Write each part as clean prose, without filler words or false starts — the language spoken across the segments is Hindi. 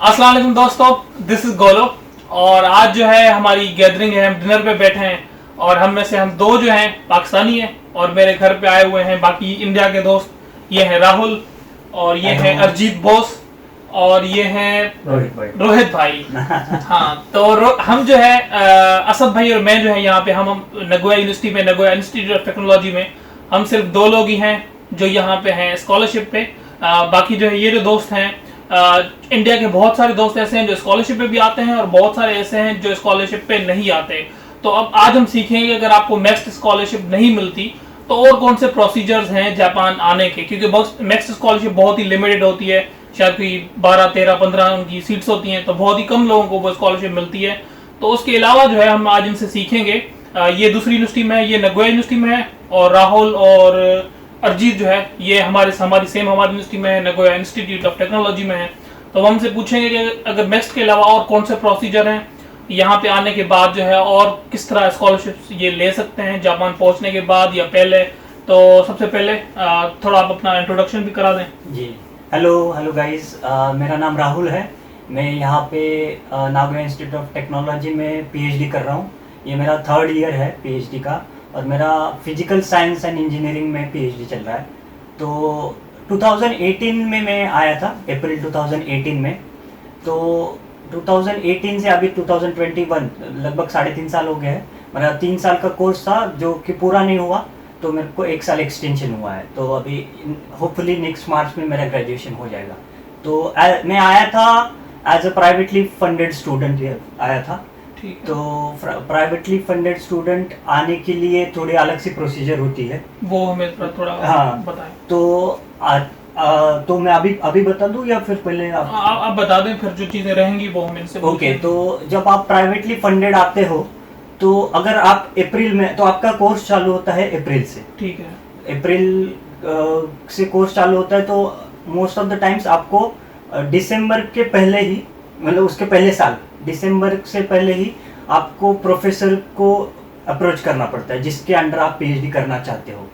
अस्सलाम वालेकुम दोस्तों, दिस इज गोलो। और आज जो है हमारी गैदरिंग है, हम डिनर पे बैठे हैं और हम में से हम दो जो हैं पाकिस्तानी हैं और मेरे घर पे आए हुए हैं बाकी इंडिया के दोस्त। ये हैं राहुल और ये हैं अरजीत बोस और ये हैं रोहित भाई। हाँ, तो हम जो है असद भाई और मैं जो है यहाँ पे हम नगोया यूनिवर्सिटी में, नगोया इंस्टीट्यूट ऑफ टेक्नोलॉजी में हम सिर्फ दो लोग ही हैं जो यहाँ पे हैं स्कॉलरशिप पे। बाकी जो है ये जो दोस्त हैं, इंडिया के बहुत सारे दोस्त ऐसे हैं जो स्कॉलरशिप पे भी आते हैं और बहुत सारे ऐसे हैं जो स्कॉलरशिप पे नहीं आते। तो अब आज हम सीखेंगे अगर आपको नेक्स्ट स्कॉलरशिप नहीं मिलती तो और कौन से प्रोसीजर्स हैं जापान आने के, क्योंकि नेक्स्ट स्कॉलरशिप बहुत ही लिमिटेड होती है, शायद कोई 12, 13, 15 उनकी सीट्स होती हैं, तो बहुत ही कम लोगों को वो स्कॉलरशिप मिलती है। तो उसके अलावा जो है हम आज इनसे सीखेंगे। ये दूसरी यूनिवर्सिटी में है, ये नगोया यूनिवर्सिटी में है और राहुल और अरजीत जो है ये हमारी यूनिवर्सिटी में है, नगोया इंस्टीट्यूट ऑफ टेक्नोलॉजी में है। तो हम हमसे पूछेंगे कि अगर नेक्स्ट के अलावा और कौन से प्रोसीजर हैं यहाँ पे आने के बाद जो है और किस तरह स्कॉलरशिप ये ले सकते हैं जापान पहुँचने के बाद या पहले। तो सबसे पहले थोड़ा आप अपना इंट्रोडक्शन भी करा दें। जी, हेलो गाइस, मेरा नाम राहुल है। मैं यहाँ पे नागोया इंस्टीट्यूट ऑफ टेक्नोलॉजी में पीएचडी कर रहा हूँ। ये मेरा 3rd ईयर है पीएचडी का और मेरा फिजिकल साइंस एंड इंजीनियरिंग में पीएचडी चल रहा है। तो 2018 में मैं आया था, अप्रैल 2018 में। तो 2018 से अभी 2021 लगभग 3.5 साल हो गए हैं। मेरा 3 साल का कोर्स था जो कि पूरा नहीं हुआ, तो मेरे को 1 साल एक्सटेंशन हुआ है। तो अभी होपफुली नेक्स्ट मार्च में मेरा ग्रेजुएशन हो जाएगा। तो मैं आया था as a privately funded student आया था। तो प्राइवेटली फंडेड स्टूडेंट आने के लिए थोड़ी अलग सी प्रोसीजर होती है, वो हमें थोड़ा बताएं। तो मैं अभी बता दूं या फिर पहले आप बता दें, फिर जो चीजें रहेंगी वो हम इनसे ओके। तो जब आप प्राइवेटली फंडेड आते हो तो अगर आप अप्रैल में, तो आपका कोर्स चालू होता है अप्रैल से। ठीक है, अप्रैल से कोर्स चालू होता है। तो मोस्ट ऑफ द टाइम्स आपको दिसंबर के पहले ही, मतलब उसके पहले साल दिसंबर से पहले ही आपको प्रोफेसर को अप्रोच करना पड़ता है जिसके अंडर आप पीएचडी करना चाहते हो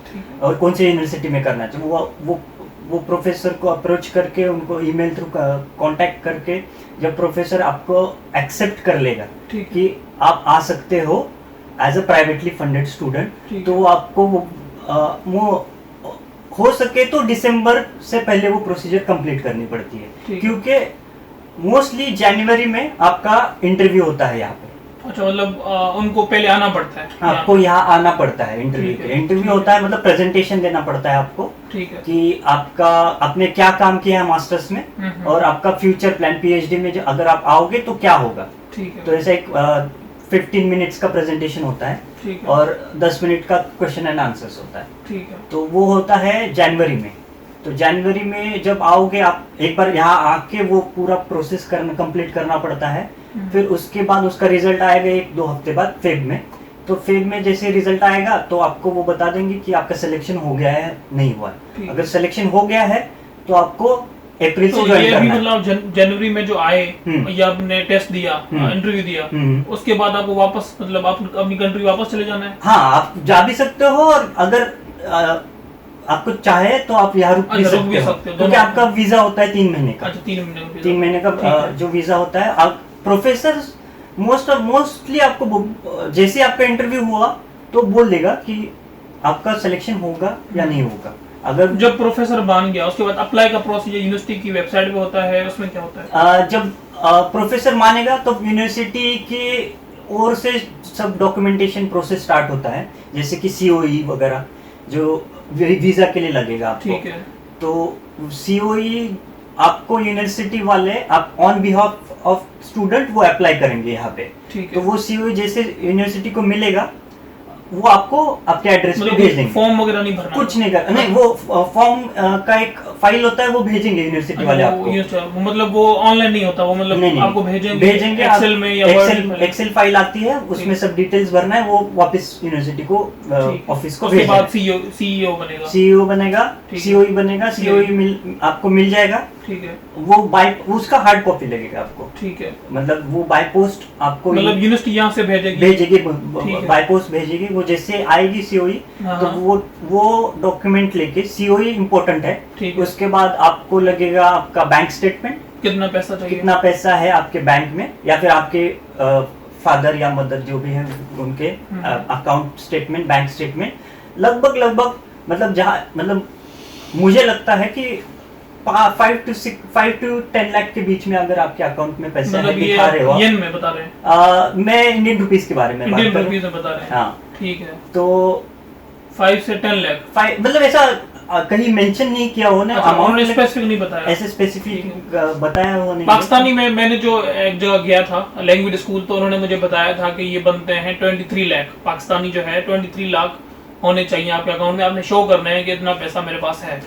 और कौन सी यूनिवर्सिटी में करना चाहते हो। वो प्रोफेसर को अप्रोच करके, उनको ईमेल थ्रू कांटेक्ट करके, जब प्रोफेसर आपको एक्सेप्ट कर लेगा कि आप आ सकते हो as a privately funded student, तो आपको वो हो सके तो दिसंबर से पहले वो प्रोसीजर कंप्लीट करनी पड़ती है, क्योंकि मोस्टली जनवरी में आपका इंटरव्यू होता है यहाँ पे। अच्छा, मतलब उनको पहले आना पड़ता है, आपको यहाँ आना पड़ता है इंटरव्यू के। इंटरव्यू होता है मतलब प्रेजेंटेशन देना पड़ता है आपको, ठीक है, कि आपका आपने क्या काम किया है मास्टर्स में और आपका फ्यूचर प्लान पीएचडी में जो अगर आप आओगे तो क्या होगा। ठीक है, तो ऐसा एक 15 मिनट्स का प्रेजेंटेशन होता है और 10 मिनट का क्वेश्चन एंड आंसर्स होता है। ठीक है, तो वो होता है जनवरी में। तो जनवरी में जब आओगे आप, एक बार यहाँ आके वो पूरा प्रोसेस कंप्लीट करना पड़ता है। फिर उसके बाद उसका रिजल्ट आएगा 1-2 हफ्ते बाद फेब में। तो फेब में जैसे रिजल्ट आएगा तो आपको वो बता देंगे कि आपका सिलेक्शन हो गया है नहीं हुआ है। अगर सिलेक्शन हो गया है तो आपको अप्रैल से ज्वाइन करना है। मतलब जनवरी में जो आए या आपने टेस्ट दिया, इंटरव्यू दिया, उसके बाद आपको वापस, मतलब आप अपनी कंट्री वापस चले जाना है। हाँ, आप जा भी सकते हो और अगर आपको चाहे तो आप यहाँ रुक भी सकते हो, क्योंकि आपका वीजा होता है 3 महीने का। अच्छा, 3 महीने का जो वीजा होता है। आप प्रोफेसर मोस्टली आपको जैसे आपका इंटरव्यू हुआ तो बोल देगा कि आपका सिलेक्शन होगा या नहीं होगा। अगर जब प्रोफेसर बन गया उसके बाद अप्लाई का प्रोसीजर यूनिवर्सिटी की वेबसाइट पे होता है, उसमें क्या होता है? जब प्रोफेसर मानेगा तो यूनिवर्सिटी के ओर से सब डॉक्यूमेंटेशन प्रोसेस स्टार्ट होता है, जैसे कि सीओई वगैरह जो वीजा के लिए लगेगा आपको। ठीक है, तो सीओई आपको यूनिवर्सिटी वाले आप ऑन बिहाफ ऑफ स्टूडेंट वो अप्लाई करेंगे यहाँ पे। तो वो सीओई जैसे यूनिवर्सिटी को मिलेगा वो आपको आपके एड्रेस पे भेज देंगे। फॉर्म वगैरह नहीं भरना, कुछ नहीं करना, नहीं, वो फॉर्म का एक फाइल होता है, वो भेजेंगे यूनिवर्सिटी वाले आपको। मतलब वो ऑनलाइन नहीं होता, वो मतलब नहीं, आपको भेजेंगे एक्सेल में या एक्सेल फाइल आती है, उसमें सब डिटेल्स भरना है, वो वापस यूनिवर्सिटी को ऑफिस को भेजेंगे। सीईओ बनेगा, सीओई बनेगा, सीओई आपको मिल जाएगा। ठीक है, वो उसका हार्ड कॉपी लगेगा आपको। ठीक है, मतलब वो बाय पोस्ट आपको, मतलब यूनिवर्सिटी यहाँ से भेजेगी बाय पोस्ट भेजेगी। वो जैसे आएगी सीओई तो वो डॉक्यूमेंट लेके, सीओई इम्पोर्टेंट है। उसके बाद आपको लगेगा आपका बैंक स्टेटमेंट कितना पैसा चाहिए? कितना पैसा है आपके बैंक में या फिर आपके फादर या मदर जो भी है उनके अकाउंट स्टेटमेंट, बैंक स्टेटमेंट लगभग मतलब जहाँ मतलब मुझे लगता है कि 5 to 10 लाख के बीच में अगर आपके अकाउंट में पैसा है दिखा रहे हो। येन में बता रहे हैं? मैं इंडियन रुपीस के बारे में इंडियन रुपीस में बता रहे हैं। हाँ ठीक है। तो 5 से 10 लाख मतलब ऐसा कहीं मेंशन नहीं किया हो ना, अमाउंट स्पेसिफिक नहीं बताया, ऐसे स्पेसिफिक बताया हो नहीं। पाकिस्तानी में मैंने जो एक जगह गया था लैंग्वेज स्कूल, तो उन्होंने मुझे बताया था कि ये बनते हैं 23 लाख पाकिस्तानी जो है 23 लाख होने चाहिए आपके अकाउंट में। आपने शो करना है कि इतना पैसा मेरे पास है।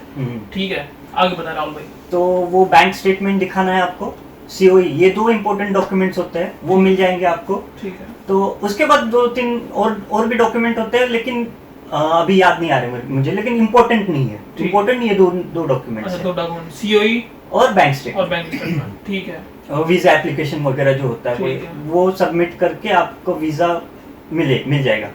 ठीक है, आगे बता राहुल भाई। तो वो बैंक स्टेटमेंट दिखाना है आपको, सीओई, ये 2 इंपॉर्टेंट डॉक्यूमेंट्स होते हैं, वो मिल जाएंगे आपको। ठीक है। तो उसके बाद 2-3 और भी डॉक्यूमेंट होते हैं, लेकिन अभी याद नहीं आ रहे मुझे, लेकिन इम्पोर्टेंट नहीं है। इम्पोर्टेंट नहीं है, दो डॉक्यूमेंट्स हैं। 2 डॉक्यूमेंट, सीओई और बैंक स्टेटमेंट। ठीक है। और वीजा एप्लीकेशन वगैरह जो होता है वो सबमिट करके आपको वीजा मिल जाएगा।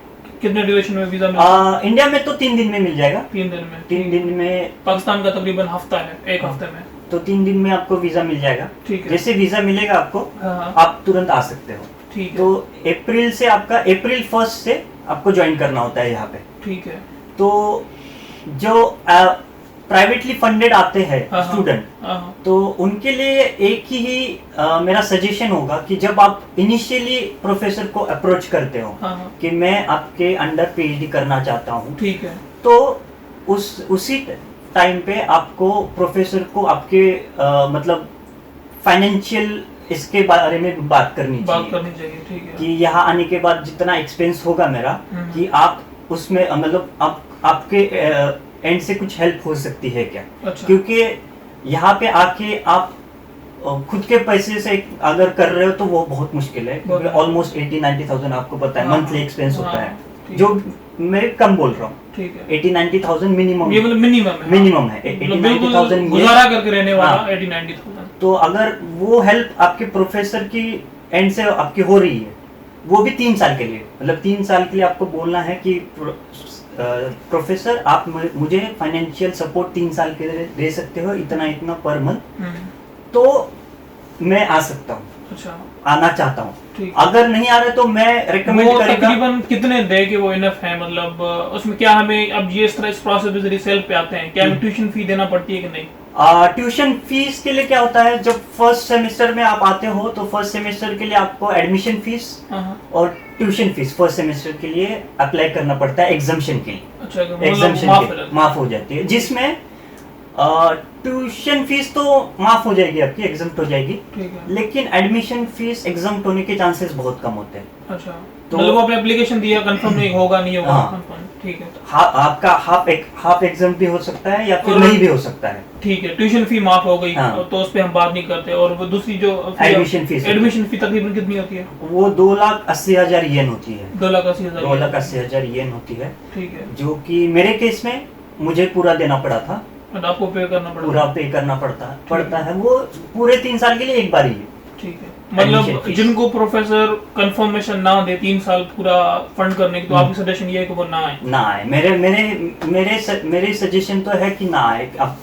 कितने ड्यूरेशन में वीजा मिलेगा? इंडिया में तो 3 दिन में मिल जाएगा। 3 दिन में। पाकिस्तान का तकरीबन हफ्ता है, 1 हफ्ते में। तो 3 दिन में आपको वीजा मिल जाएगा। ठीक है। जैसे वीजा मिलेगा आपको, आप तुरंत आ सकते हो। ठीक है। तो अप्रैल 1 से आपको ज्वाइन करना होता है यहाँ पे। ठीक है। तो जो प्राइवेटली फंडेड आते हैं स्टूडेंट, तो उनके लिए एक ही मेरा सजेशन होगा कि जब आप इनिशियली प्रोफेसर को अप्रोच करते हो कि मैं आपके अंडर पीएचडी करना चाहता हूँ, ठीक है, तो उसी टाइम पे आपको प्रोफेसर को आपके मतलब फाइनेंशियल इसके बारे में बात करनी चाहिए। ठीक है। कि यहाँ आने के बाद जितना एक्सपेंस होगा मेरा, कि आप उसमें मतलब आपके एंड से कुछ हेल्प हो सकती है क्या। अच्छा। क्योंकि यहाँ पे आके आप खुद के पैसे से अगर कर रहे हो तो वो बहुत मुश्किल है, क्योंकि ऑलमोस्ट 80-90,000 आपको पता है मंथली एक्सपेंस होता है, जो मैं कम बोल रहा हूँ। 80-90,000 मिनिमम, ये मतलब मिनिमम है। 80-90,000 गुजारा करके रहने वाला 80-90,000। तो अगर वो हेल्प आपके प्रोफेसर की एंड से आपकी हो रही है, वो भी 3 साल के लिए, मतलब 3 साल के लिए आपको बोलना है कि प्रोफेसर आप मुझे फाइनेंशियल सपोर्ट 3 साल के लिए दे सकते हो, इतना पर मंथ, तो मैं आ सकता हूँ। अच्छा, आना चाहता हूँ। अगर नहीं आ रहे तो मैं रेकमेंड करेगा। तकरीबन कितने दे कि वो इनफ है, मतलब उसमें क्या हमें अब ये इस तरह इस प्रोसेस में जरिए सेल्फ पे आते हैं, क्या हमें ट्यूशन फी देना पड़ती है कि नहीं? ट्यूशन फीस के लिए क्या होता है, जब फर्स्ट सेमेस्टर में आप आते हो तो फर्स्ट सेमेस्टर के लिए आपको एडमिशन फीस और ट्यूशन फीस फर्स्ट सेमेस्टर के लिए अप्लाई करना पड़ता है एग्जाम्शन के लिए। अच्छा, एग्जाम्शन माफ हो जाती है, जिसमें ट्यूशन फीस तो माफ हो जाएगी आपकी, एग्जाम्प्ट हो जाएगी, लेकिन एडमिशन फीस एग्जाम्प्ट होने के चांसेस बहुत कम होते हैं। अच्छा, तो मतलब आपने एप्लीकेशन दिया, कंफर्म नहीं होगा, कंफर्म, ठीक है। आपका हाफ एग्जाम भी हो सकता है या फिर नहीं भी हो सकता है। ठीक है, ट्यूशन फी माफ हो गई, तो उस पे हम बात नहीं करते। और वो दूसरी जो एडमिशन फी तकरीबन कितनी होती है? वो 2,80,000 येन होती है। 2,80,000 येन होती है। ठीक है। जो कि मेरे केस में मुझे पूरा देना पड़ा था। आपको पे करना पड़ता, पूरा पे करना पड़ता है। वो पूरे 3 साल के लिए एक बार ही है। ठीक है, मतलब जिनको प्रोफेसर कंफर्मेशन ना दे 3 साल पूरा फंड करने की, तो आपकी सजेशन ये है कि वो ना आए? मेरे सजेशन तो है कि ना आए। आप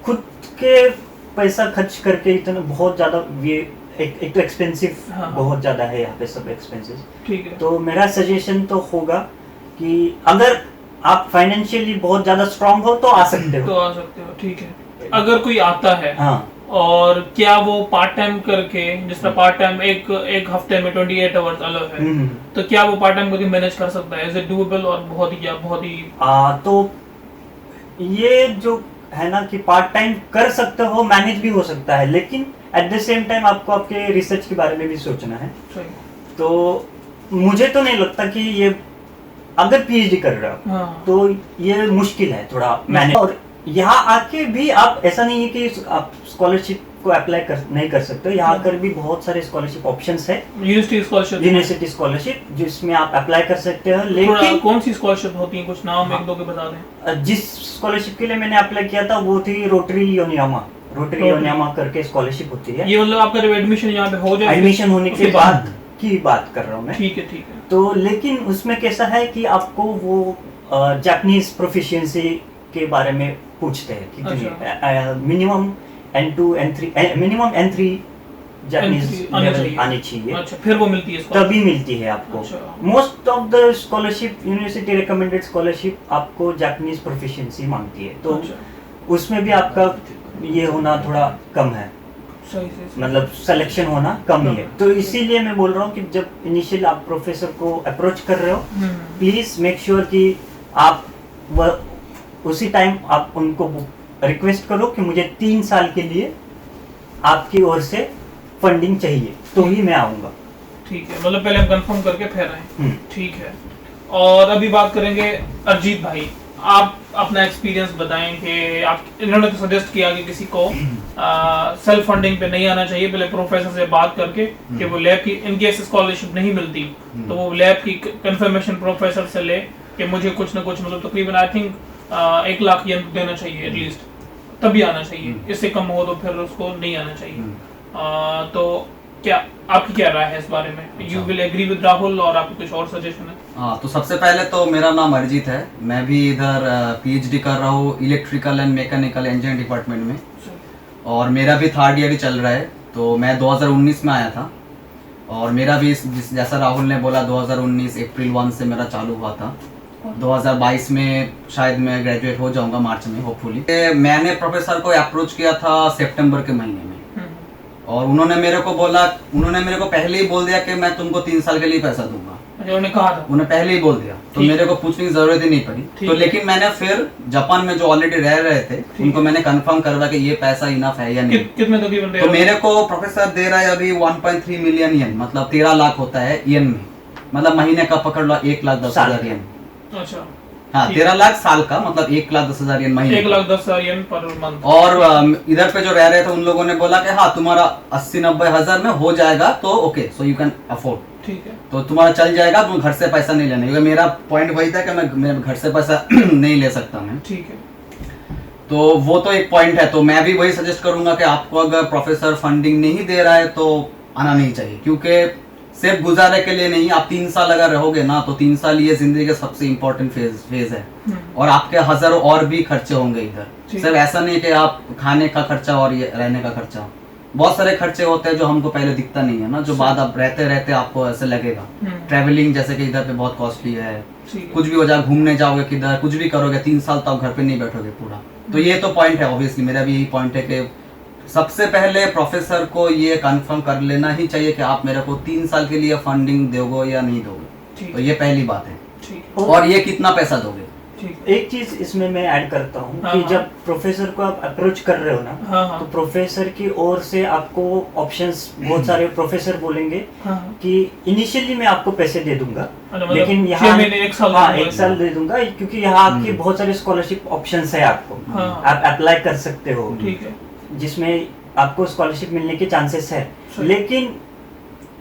खुद के पैसा खर्च करके इतना बहुत ज्यादा, ये एक तो एक्सपेंसिव बहुत ज्यादा है यहाँ पे सब एक्सपेंसेस। ठीक है। तो मेरा सजेशन तो होगा कि अगर आप फाइनेंशियली बहुत ज्यादा स्ट्रांग हो तो आ सकते हो। ठीक है। अगर कोई आता है, और क्या वो पार्ट टाइम करके, जिस तरह पार्ट टाइम एक हफ्ते में 28 आवर्स अलग है, तो क्या वो पार्ट टाइम करके मैनेज कर सकता है? Is it doable? और बहुत ही तो ये जो है ना कि पार्ट टाइम कर सकते हो, मैनेज भी हो सकता है, लेकिन एट द सेम टाइम आपको आपके रिसर्च के बारे में भी सोचना है। तो मुझे तो नहीं लगता कि ये अगर पीएचडी कर रहे हो तो ये मुश्किल है थोड़ा मैनेज। और यहाँ आके भी आप, ऐसा नहीं है कि आप स्कॉलरशिप को अप्लाई नहीं कर सकते हो। यहाँ आकर भी बहुत सारे स्कॉलरशिप ऑप्शंस है। यूनिवर्सिटी स्कॉलरशिप जिसमें आप अप्लाई कर सकते हो। लेकिन कौन सी स्कॉलरशिप होती है, कुछ नाम एक दो के बता दें। जिस स्कॉलरशिप के लिए मैंने अप्लाई किया था वो थी रोटरी योनियामा करके स्कॉलरशिप होती है। ये मतलब आपका जब एडमिशन यहाँ पे हो जाए, एडमिशन होने के बाद की बात कर रहा हूँ मैं। ठीक है। तो लेकिन उसमें कैसा है कि आपको वो जापानीज प्रोफिशिएंसी के बारे में पूछते हैं, कितनी minimum N2 N3 minimum N3 Japanese N3 आनी लेवल चाहिए। आनी चाहिए, अच्छा, फिर वो मिलती है तभी मिलती है आपको। अच्छा। Most of the scholarship, university recommended scholarship आपको जापानीज प्रोफिशिएंसी मांगती है, तो अच्छा, उसमें भी आपका ये होना थोड़ा कम है, सही सही। मतलब सिलेक्शन होना कम ही है। तो इसीलिए मैं बोल रहा हूँ कि जब इनिशियल आप प्रोफेसर को अप्रोच कर रहे हो, प्लीज मेक श्योर कि आप उसी टाइम आप उनको रिक्वेस्ट करो कि मुझे 3 साल के लिए आपकी ओर से फंडिंग चाहिए, तो ही मैं आऊंगा। ठीक है, मतलब पहले हम कंफर्म करके फिर आए। हम्म। ठीक है। और अभी बात करेंगे अरिजीत भाई, आप अपना एक्सपीरियंस बताएं कि आप, इन्होंने तो सजेस्ट किया कि किसी को सेल्फ फंडिंग पे नहीं आना चाहिए, पहले प्रोफेसर से बात करके कि वो लैब की, इन केस स्कॉलरशिप नहीं मिलती तो वो लैब की कंफर्मेशन प्रोफेसर से ले कि मुझे कुछ ना कुछ, मतलब तकरीबन आई थिंक 1 लाख येन देना चाहिए एटलीस्ट, तभी आना चाहिए। इससे कम हो तो फिर उसको नहीं आना चाहिए। तो क्या आपकी क्या राय है इस बारे में? You will agree with Rahul, और आपको कुछ और सजेशन है? हाँ, तो सबसे पहले तो मेरा नाम अरिजीत है, मैं भी इधर पीएचडी कर रहा हूँ electrical and mechanical engineering department में, और मेरा भी 3rd ईयर ही चल रहा है। तो मैं 2019 में आया था, और मेरा भी जैसा राहुल ने बोला 2019 अप्रैल 1 से मेरा चालू हुआ था। 2022 में शायद मैं ग्रेजुएट हो जाऊंगा मार्च में होपफुली। मैंने प्रोफेसर को अप्रोच किया था सितंबर के महीने में, और उन्होंने मेरे को पहले ही बोल दिया कि मैं तुमको 3 साल के लिए पैसा दूंगा। उन्होंने कहा था, उन्हें पहले ही बोल दिया, तो मेरे को पूछने की जरूरत ही नहीं पड़ी। तो लेकिन मैंने फिर जापान में जो ऑलरेडी रह रहे थे उनको मैंने कंफर्म करवा कि ये पैसा इनफ है या नहीं। कितने तकरीबन दे? तो मेरे को प्रोफेसर दे रहा है अभी 1.3 मिलियन येन, मतलब 13 लाख होता है येन में, मतलब महीने का पकड़ लो 1,10,000 येन। अच्छा, हाँ, 13 लाख साल का, मतलब 1,10,000 येन महीने। 1,10,000 येन पर मंथ। और इधर पे जो रह रहे थे उन लोगों ने बोला कि हाँ तुम्हारा 80-90 हजार में हो जाएगा, तो okay, so you can afford, ठीक है, तो तुम्हारा चल जाएगा, तुम घर से पैसा नहीं लेना, क्योंकि मेरा पॉइंट वही था कि मैं घर से पैसा नहीं ले सकता मैं। ठीक है। तो वो तो एक पॉइंट है। तो मैं भी वही सजेस्ट करूंगा कि आपको अगर प्रोफेसर फंडिंग नहीं दे रहा है तो आना नहीं चाहिए, क्योंकि सिर्फ गुजारे के लिए नहीं, आप 3 साल अगर रहोगे ना, तो 3 साल ये जिंदगी का सबसे इम्पोर्टेंट फेज है, और आपके हजारों और भी खर्चे होंगे इधर। सिर्फ ऐसा नहीं कि आप खाने का खर्चा और ये रहने का खर्चा, बहुत सारे खर्चे होते हैं जो हमको पहले दिखता नहीं है ना, जो बाद आप रहते रहते आपको ऐसे लगेगा। ट्रैवलिंग जैसे कि इधर पे बहुत कॉस्टली है, कुछ भी हो जाए, घूमने जाओगे किधर, कुछ भी करोगे, 3 साल तो आप घर पे नहीं बैठोगे पूरा। तो ये तो पॉइंट है, ऑब्वियसली मेरा भी यही पॉइंट है कि सबसे पहले प्रोफेसर को ये कंफर्म कर लेना ही चाहिए कि आप मेरे को 3 साल के लिए फंडिंग दोगे या नहीं दोगे। तो ये पहली बात है। और ये कितना पैसा दोगे? एक चीज इसमें मैं ऐड करता हूँ कि जब प्रोफेसर को आप अप्रोच कर रहे हो ना, तो प्रोफेसर की ओर से आपको ऑप्शंस बहुत सारे प्रोफेसर बोलेंगे कि इनिशियली मैं आपको पैसे दे दूंगा, लेकिन यहाँ 1 साल दे दूंगा, क्योंकि यहाँ आपकी बहुत सारे स्कॉलरशिप ऑप्शंस है, आपको आप अप्लाई कर सकते हो, जिसमें आपको स्कॉलरशिप मिलने के चांसेस है। लेकिन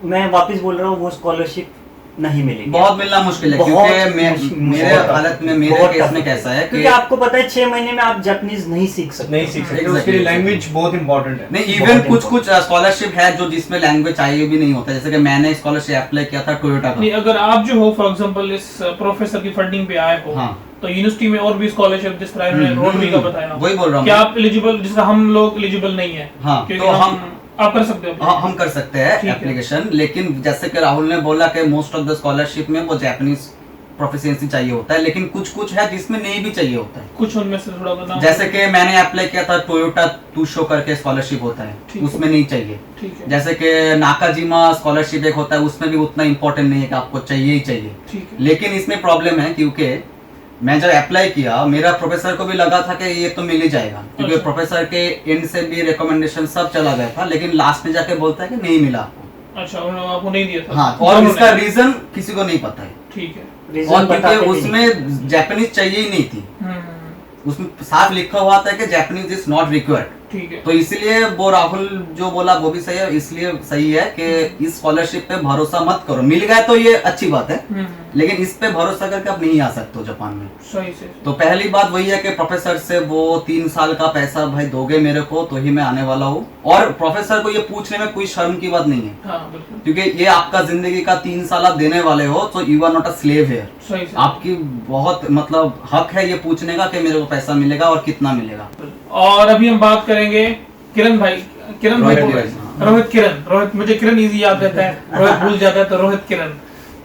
मैं वापस बोल रहा हूँ, वो स्कॉलरशिप नहीं मिलेगी, बहुत मिलना मुश्किल है, क्योंकि मेरे हालत में, मेरे केस में कैसा है क्योंकि आपको पता है 6 महीने में आप जापानीज नहीं सीख सकते, उसके लिए लैंग्वेज बहुत इंपॉर्टेंट है। नहीं, इवन कुछ स्कॉलरशिप है जो जिसमें लैंग्वेज चाहिए भी नहीं होता, जैसे कि मैंने स्कॉलरशिप अप्लाई किया था टोयोटा का। नहीं, अगर आप जो हो फॉर एग्जांपल इस प्रोफेसर की फंडिंग पे आए हो, तो यूनिवर्सिटी में और भी स्कॉलरशिप, जिस तरह इन्होंने रोटरी का बताया, वही बोल रहा हूँ, क्या आप एलिजिबल, जिसका हम लोग एलिजिबल नहीं है? हाँ, तो आप कर सकते हो? हम कर सकते हैं एप्लीकेशन, लेकिन जैसे कि राहुल ने बोला कि मोस्ट ऑफ द स्कॉलरशिप में वो जापानीज प्रोफिशिएंसी चाहिए होता है, लेकिन कुछ है जिसमें नहीं भी चाहिए होता है। कुछ उनमें से थोड़ा बताओ। जैसे कि मैंने अप्लाई किया था टोयोटा टूशो करके स्कॉलरशिप होता है, उसमें नहीं चाहिए। जैसे कि नाकाजिमा स्कॉलरशिप एक होता है, उसमें भी उतना इंपॉर्टेंट नहीं है कि आपको चाहिए ही चाहिए। लेकिन इसमें प्रॉब्लम है, क्योंकि मैं जब अप्लाई किया, मेरा प्रोफेसर को भी लगा था कि ये तो मिल ही जाएगा, क्योंकि प्रोफेसर के एंड से भी रिकमेंडेशन सब चला गया था, लेकिन लास्ट में जाके बोलता है कि नहीं मिला आपको। अच्छा, उन्होंने आपको नहीं दिया था? हाँ, और इसका रीजन किसी को नहीं पता है। ठीक है। और क्योंकि उसमें जापानीज चाहिए ही नहीं थी, उसमें साफ लिखा हुआ था कि जापानीज इज नॉट रिक्वायर्ड। ठीक है। तो इसलिए वो राहुल जो बोला वो भी सही है, इसलिए सही है कि इस स्कॉलरशिप पे भरोसा मत करो। मिल गया तो ये अच्छी बात है, लेकिन इस पे भरोसा करके आप नहीं आ सकते हो जापान में। सही से। तो पहली बात वही है कि प्रोफेसर से वो 3 साल का पैसा भाई दोगे मेरे को, तो ही मैं आने वाला हूँ। और प्रोफेसर को ये पूछने में कोई शर्म की बात नहीं है, क्योंकि ये आपका जिंदगी का 3 साल आप देने वाले हो, तो you are not a slave here. आपकी बहुत मतलब हक है ये पूछने का कि मेरे को पैसा मिलेगा और कितना मिलेगा। और अभी हम बात करेंगे किरण भाई रोहित बोल रहे हैं। रोहित मुझे किरण इजी याद रहता है, रोहित भूल जाता है, तो रोहित किरण।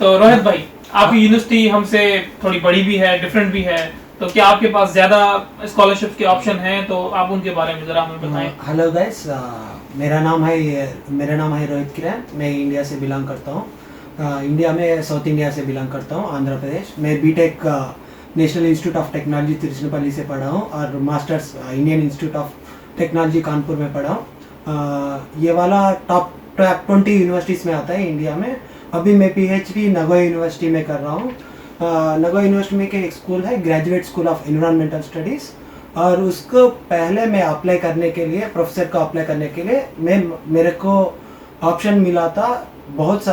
तो रोहित भाई, आपकी यूनिवर्सिटी हमसे थोड़ी बड़ी भी है, डिफरेंट भी है, तो क्या आपके पास ज्यादा स्कॉलरशिप के ऑप्शन हैं? तो आप उनके बारे में जरा हमें बताएं। हेलो गाइस, मेरा नाम है रोहित किरण। मैं इंडिया से बिलोंग करता हूँ। इंडिया में साउथ इंडिया से बिलोंग करता हूँ, आंध्र प्रदेश। मैं BTech national institute of technology Tiruchirappalli से पढ़ा हूँ और masters Indian institute of technology Kanpur में पढ़ा हूँ। ये वाला टॉप 20 यूनिवर्सिटीज़ में आता है इंडिया में। अभी मैं पीएचडी नगोया यूनिवर्सिटी में कर रहा हूँ। नगोया यूनिवर्सिटी में एक स्कूल है, graduate school of environmental studies, और उसको पहले मैं अप्लाई करने के लिए, प्रोफेसर को अप्लाई करने के लिए मेरे को ऑप्शन मिला था बहुत सा।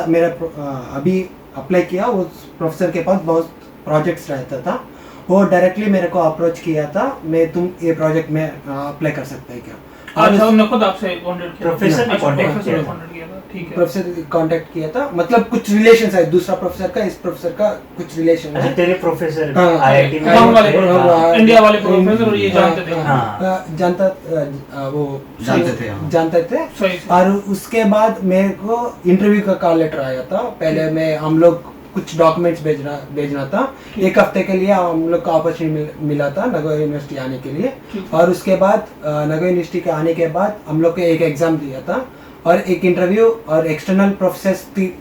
अभी अप्लाई किया, उस प्रोफेसर के पास बहुत प्रोजेक्ट्स रहता था। वो डायरेक्टली मेरे को अप्रोच किया था, तुम ये प्रोजेक्ट में अप्लाई कर सकते हैं क्या? अच्छा, उन्होंने खुद आपसे कांटेक्ट किया? प्रोफेसर ने अच्छा, कांटेक्ट प्रोफेसर किया ने था। कांटेक्ट किया था, ठीक है। प्रोफेसर कांटेक्ट किया था, मतलब कुछ रिलेशन है, दूसरा प्रोफेसर का इस प्रोफेसर का कुछ रिलेशन अच्छा, है। तेरे प्रोफेसर हाँ, आईआईटी में हम वाले थे? प्रोफेसर, इंडिया वाले प्रोफेसर, और ये जानते थे। हाँ। जानते थे। सही से। और उसके बाद मेरे को इंटरव्यू का कॉल लेटर आया था। पहले हम लोग कुछ डॉक्यूमेंट्स भेजना था। एक हफ्ते के लिए हम लोग को अपॉर्चुनिटी मिला था नगोया यूनिवर्सिटी आने के लिए। और उसके बाद नगोया यूनिवर्सिटी के आने के बाद हम लोग को एक एग्जाम दिया था और एक इंटरव्यू, और एक्सटर्नल प्रोफेसर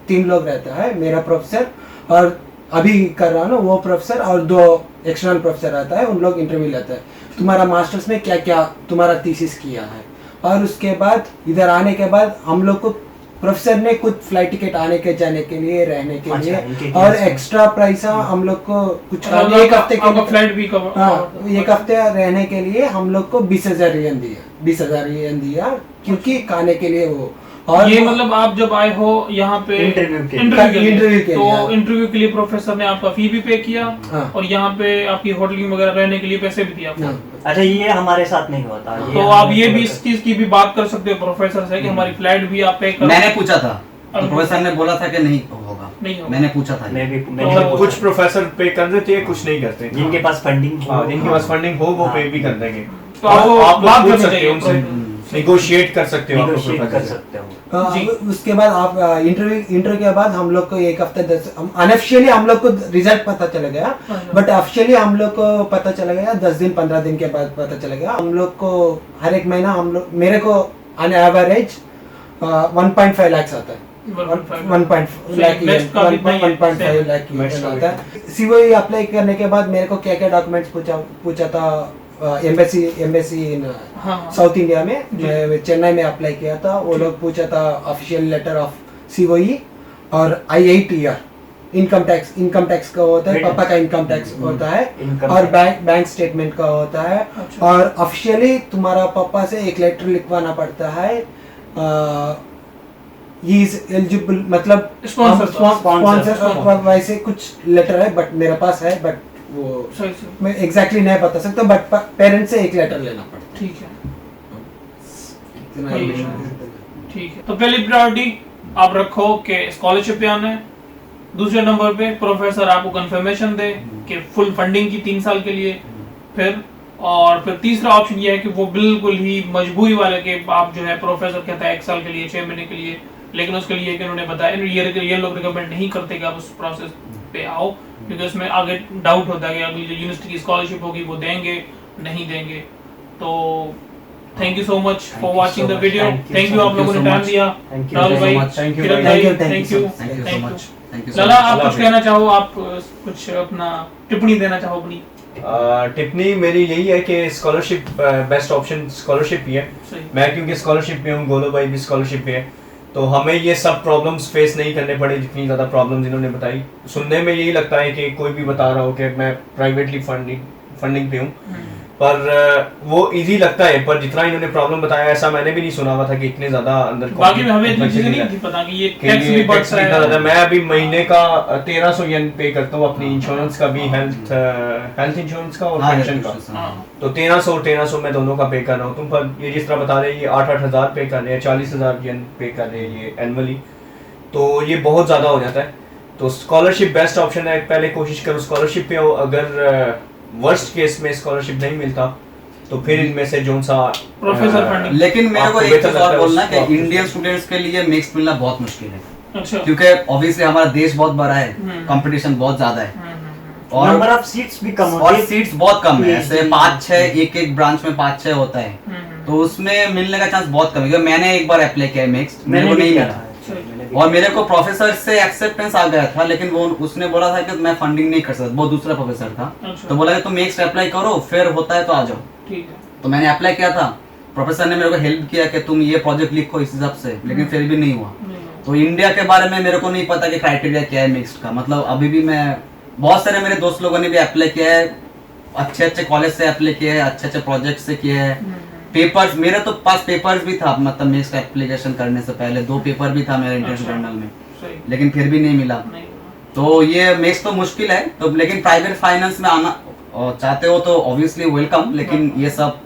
3 लोग रहता है। मेरा प्रोफेसर और अभी कर रहा हूँ ना वो प्रोफेसर, और 2 एक्सटर्नल प्रोफेसर रहता है। उन लोग इंटरव्यू लेते हैं, तुम्हारा मास्टर्स में क्या क्या तुम्हारा थीसिस किया है। और उसके बाद इधर आने के बाद हम लोग को प्रोफेसर ने कुछ फ्लाइट टिकट आने के जाने के लिए, रहने के अच्छा, लिए, इनके और केस में। एक्स्ट्रा प्राइस हम लोग को कुछ मतलब एक हफ्ते के आपका फ्लाइट भी कवर? हाँ, एक हफ्ते रहने के लिए हम लोग को 20,000 रियल दिया। 20,000 रियल दिया क्योंकि खाने के लिए वो। और ये मतलब आप जब आए हो यहाँ पे इंटरव्यू के इंटरव्यू के लिए, तो हाँ। इंटरव्यू के लिए प्रोफेसर ने आपका फी भी पे किया, हाँ। और यहाँ पे आपकी होटलिंग वगैरह रहने के लिए पैसे भी दिए आपको। हाँ। अच्छा, ये हमारे साथ नहीं होता। तो आप ये भी इस चीज की भी बात कर सकते हो प्रोफेसर से कि हमारी फ्लाइट भी आप पे करो। मैंने पूछा था, तो प्रोफेसर ने बोला था कि नहीं होगा। नहीं होगा। मैंने पूछा था। मैंने कुछ प्रोफेसर पे कर देते हैं, कुछ नहीं करते। जिनके पास फंडिंग हाँ, जिनके पास फंडिंग हो वो पे भी कर देंगे। तो आपको आप बात लोग पूछ करनी सकते चाहिए हो उनसे, निगोशिएट कर सकते हो आप लोग नेगोशिएट कर प्रोफेसर से। सकते हो। जी। उसके बाद आप इंटरव्यू के बाद हम लोग को एक हफ्ते अनऑफिशियली हम लोग को रिजल्ट पता चला गया, बट ऑफिशियली हम लोग को पता चला गया 10 दिन 15 दिन के बाद पता चला गया। हम लोग को हर एक महीना मेरे को ऑन एवरेज 1.5 लाख आता है। 1.5 लाख आता है। सीओई अप्लाई करने के बाद मेरे को क्या क्या डॉक्यूमेंट्स पूछा था। एम्बेसी इन साउथ इंडिया में, मैं चेन्नई में अप्लाई किया था। वो लोग पूछा था ऑफिशियल लेटर ऑफ सीओई और IITR, इनकम टैक्स का होता है, पापा का इनकम टैक्स होता है, और बैंक स्टेटमेंट का होता है। और ऑफिशियली तुम्हारा पापा से एक लेटर लिखवाना पड़ता है, ही इज एलिजिबल, मतलब स्पॉन्सर वैसे कुछ लेटर है, बट मेरे पास है, बट वो मैं एग्जैक्टली नहीं बता सकता, बट पेरेंट्स से एक लेटर लेना पड़ता ठीक है। है। ठीक है, तो पहली प्रायोरिटी आप रखो कि स्कॉलरशिप पे आना है। दूसरे नंबर पे प्रोफेसर आपको कंफर्मेशन दे कि फुल फंडिंग की 3 साल के लिए। फिर तीसरा ऑप्शन ये है कि वो बिल्कुल ही मजबूरी वाले के आप जो है प्रोफेसर कहता है 1 साल के लिए, 6 महीने के लिए, लेकिन उसके लिए कि उन्होंने बताया ये लोग रिकमेंड नहीं करते कि आप उस प्रोसेस पे आओ, क्योंकि उसमें आगे डाउट होता है कि अगली जो यूनिवर्सिटी की स्कॉलरशिप होगी वो देंगे नहीं देंगे। तो thank you so much for watching the video. Thank you, आप लोगों ने टाइम दिया। राहुल भाई, किरण भाई, थैंक यू। लाला, आप कुछ कहना चाहो? आप कुछ अपना टिप्पणी देना चाहो अपनी? टिप्पणी मेरी यही है कि स्कॉलरशिप बेस्ट ऑप्शन स्कॉलरशिप ही है। मैं क्योंकि स्कॉलरशिप पे हूँ, गोलो भाई भी स्कॉलरशिप पे है, तो हमें ये सब प्रॉब्लम्स फेस नहीं करने पड़े जितनी ज़्यादा प्रॉब्लम्स इन्होंने बताई। सुनने में यही लगता है कि कोई भी बता रहा हो कि मैं प्राइवेटली फंडिंग पे हूँ, पर वो इजी लगता है, पर जितना इन्होंने प्रॉब्लम बताया ऐसा मैंने भी नहीं सुना हुआ था कि इतने ज़्यादा अंदर बाकी में हमें इतनी चीजें नहीं थी पता कि ये टैक्स भी बढ़ रहा है। मैं अभी महीने का 1300 येन पे करता हूँ अपनी इंश्योरेंस का भी, हेल्थ इंश्योरेंस का और पेंशन का। तो 1300 मैं दोनों का पे कर रहा हूँ। तुम पर ये जिस तरह बता रहे हैं ये 8-8 हज़ार पे कर रहे हैं, 40,000 येन पे कर रहे हैं ये एनुअली, तो ये बहुत ज़्यादा हो जाता है। तो स्कॉलरशिप बेस्ट ऑप्शन है, पहले कोशिश करो स्कॉलरशिप पे हो। अगर वर्स्ट केस में स्कॉलरशिप नहीं मिलता तो फिर इनमें से जो सा Professor funding। लेकिन मेरे को आपको एक बेहतर चीज लगता और है बोलना है उसको कि आप- इंडियन स्टूडेंट्स के लिए मिक्स मिलना बहुत मुश्किल है, अच्छा। क्योंकि ऑब्वियसली हमारा देश बहुत बड़ा है, कंपटीशन बहुत ज्यादा है, और नंबर ऑफ सीट्स भी कम और सीट्स बहुत कम है, ऐसे PhD 5-6 एक ब्रांच में 5-6 होता है, तो उसमें मिलने का चांस बहुत कम है। क्योंकि मैंने एक बार अप्लाई किया मिक्स्ड, मेरे मैंने को भी नहीं किया मिला, था, मैंने भी और किया मेरे को प्रोफेसर से एक्सेप्टेंस आ गया था, लेकिन वो उसने बोला था कि मैं फंडिंग नहीं कर सकता, वो दूसरा प्रोफेसर था, अच्छा। तो बोला कि तुम मिक्स्ड अप्लाई करो, फिर होता है तो आ जाओ। ठीक है। तो मैंने अप्लाई किया था, प्रोफेसर ने मेरे को हेल्प किया कि तुम ये प्रोजेक्ट लिखो इस हिसाब से, लेकिन फिर भी नहीं हुआ। तो इंडिया के बारे में मेरे को नहीं पता कि क्राइटेरिया क्या है मिक्स्ड का, मतलब अभी भी मैं, बहुत सारे मेरे दोस्त लोगों ने भी अप्लाई किया है, अच्छे अच्छे कॉलेज से अप्लाई किए हैं, अच्छे अच्छे प्रोजेक्ट से किए हैं, पेपर्स, मेरे तो पास पेपर्स भी था, मतलब मिक्स्ड एप्लीकेशन करने से पहले 2 पेपर भी था मेरे इंटर्नशिप अच्छा। जर्नल में, सही। लेकिन फिर भी नहीं मिला। नहीं। तो ये मिक्स तो मुश्किल है, तो लेकिन प्राइवेट फाइनेंस में आना चाहते हो तो ऑब्वियसली वेलकम, लेकिन ये सब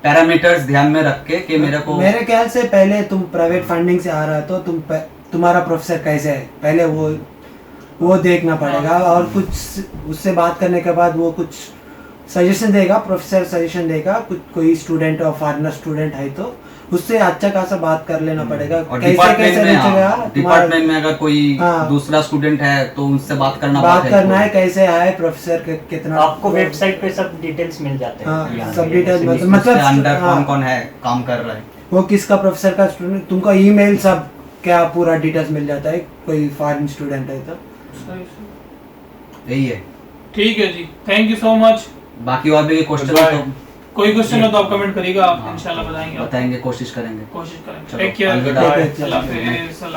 पैरामीटर्स ध्यान में रख के कि मेरे को, मेरे ख्याल से पहले तुम प्राइवेट फंडिंग से आ रहा है तो तुम्हारा प्रोफेसर कैसे है पहले वो देखना पड़ेगा, और कुछ उससे बात करने के बाद वो कुछ सजेशन देगा, प्रोफेसर सजेशन देगा, कुछ कोई स्टूडेंट और फॉरेनर स्टूडेंट है तो उससे अच्छा खासा बात कर लेना पड़ेगा, और कैसे डिपार्टमेंट कैसे में, बचेगा हाँ, डिपार्टमेंट में अगर कोई हाँ। दूसरा स्टूडेंट है तो उनसे बात करना बात बहुत करना है, helpful कैसे है प्रोफेसर कितना, आपको वेबसाइट पे सब डिटेल्स मिल जाते हैं हाँ, यहाँ सब पे, details जैसे मतलब- भी- उसके अंडर हाँ। कौन कौन है काम कर रहा है। वो किसका प्रोफेसर का स्टूडेंट, तुमको ईमेल सब क्या पूरा डिटेल्स मिल जाता है, कोई फॉरेन स्टूडेंट है तो। यही है। ठीक है जी, थैंक यू सो मच। बाकी और भी क्वेश्चन Goodbye. तो कोई क्वेश्चन हो तो आप कमेंट करिएगा, आप हाँ, इंशाल्लाह बताएंगे, बताएंगे, कोशिश करेंगे। कोशिश करेंगे। चलो, टेक केयर, अलविदा। अल्लाह हाफिज़।